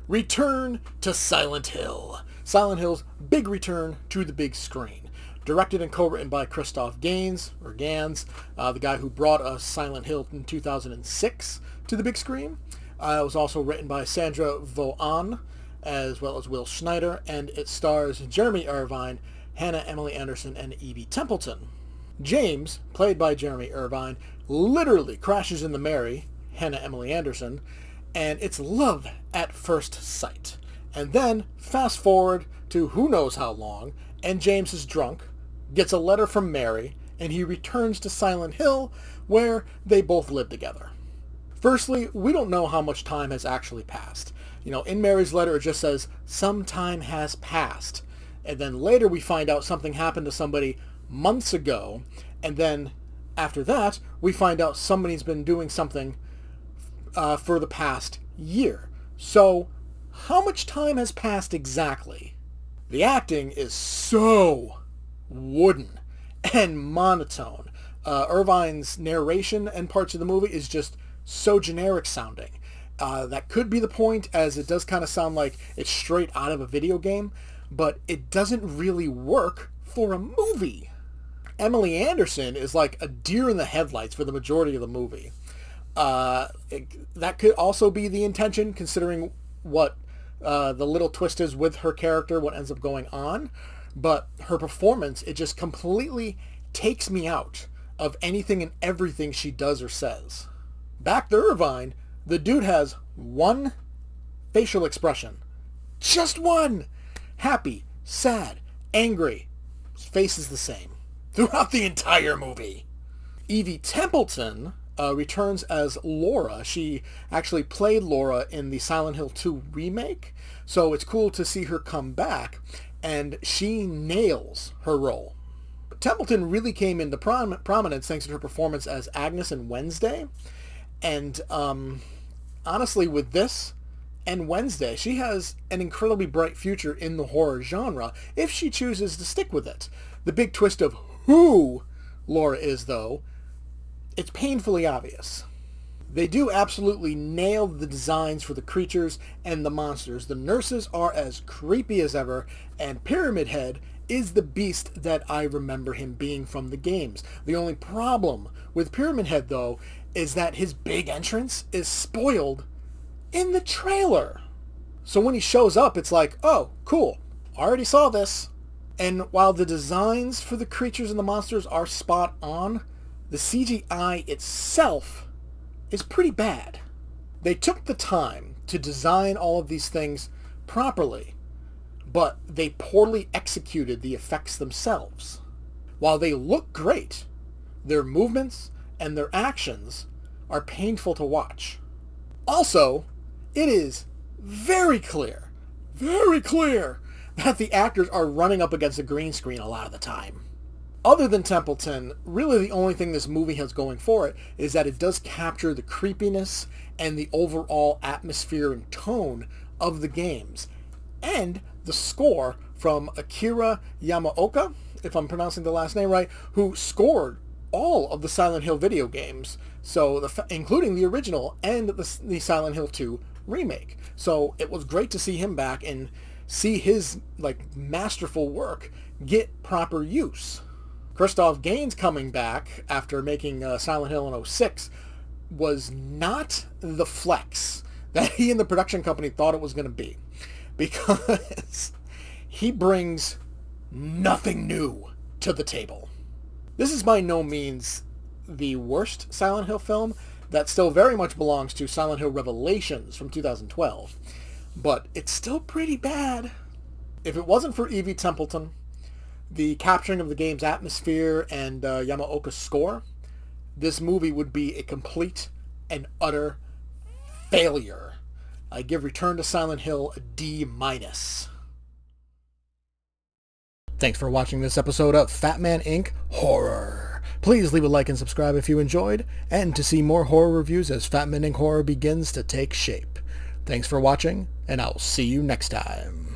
Return to Silent Hill. Silent Hill's big return to the big screen. Directed and co-written by Christoph Gans, the guy who brought us Silent Hill in 2006 to the big screen. It was also written by Sandra Vaughan, as well as Will Schneider, and it stars Jeremy Irvine, Hannah Emily Anderson, and Evie Templeton. James, played by Jeremy Irvine, literally crashes into Mary, Hannah Emily Anderson, and it's love at first sight. And then, fast forward to who knows how long, and James is drunk, gets a letter from Mary, and he returns to Silent Hill, where they both live together. Firstly, we don't know how much time has actually passed. In Mary's letter it just says, some time has passed. And then later we find out something happened to somebody months ago, and then after that we find out somebody's been doing something for the past year. So, how much time has passed exactly? The acting is so wooden and monotone. Irvine's narration and parts of the movie is just so generic sounding. That could be the point, as it does kind of sound like it's straight out of a video game, but it doesn't really work for a movie. Emily Anderson is like a deer in the headlights for the majority of the movie. That could also be the intention, considering what the little twist is with her character, what ends up going on. But her performance, it just completely takes me out of anything and everything she does or says. Back to Irvine, the dude has one facial expression. Just one! Happy, sad, angry. His face is the same throughout the entire movie. Evie Templeton returns as Laura. She actually played Laura in the Silent Hill 2 remake, so it's cool to see her come back, and she nails her role. Templeton really came into prominence thanks to her performance as Agnes in Wednesday, and honestly, with this and Wednesday, she has an incredibly bright future in the horror genre if she chooses to stick with it. The big twist of who Laura is, though, it's painfully obvious. They do absolutely nail the designs for the creatures and the monsters. The nurses are as creepy as ever, and Pyramid Head is the beast that I remember him being from the games. The only problem with Pyramid Head, though, is that his big entrance is spoiled in the trailer. So when he shows up, it's like, oh, cool, already saw this. And while the designs for the creatures and the monsters are spot on, the CGI itself is pretty bad. They took the time to design all of these things properly, but they poorly executed the effects themselves. While they look great, their movements and their actions are painful to watch. Also, it is very clear that the actors are running up against a green screen a lot of the time. Other than Templeton, really the only thing this movie has going for it is that it does capture the creepiness and the overall atmosphere and tone of the games. And the score from Akira Yamaoka, if I'm pronouncing the last name right, who scored all of the Silent Hill video games, so including the original and the Silent Hill 2 remake. So it was great to see him back and see his masterful work get proper use. Christoph Gans coming back after making Silent Hill in 2006 was not the flex that he and the production company thought it was going to be, because he brings nothing new to the table. This is by no means the worst Silent Hill film. That still very much belongs to Silent Hill Revelations from 2012, but it's still pretty bad. If it wasn't for Evie Templeton, the capturing of the game's atmosphere, and Yamaoka's score, this movie would be a complete and utter failure. I give Return to Silent Hill a D-. Thanks for watching this episode of Fatman Inc Horror. Please leave a like and subscribe if you enjoyed, and to see more horror reviews as Fatman Inc Horror begins to take shape. Thanks for watching, and I'll see you next time.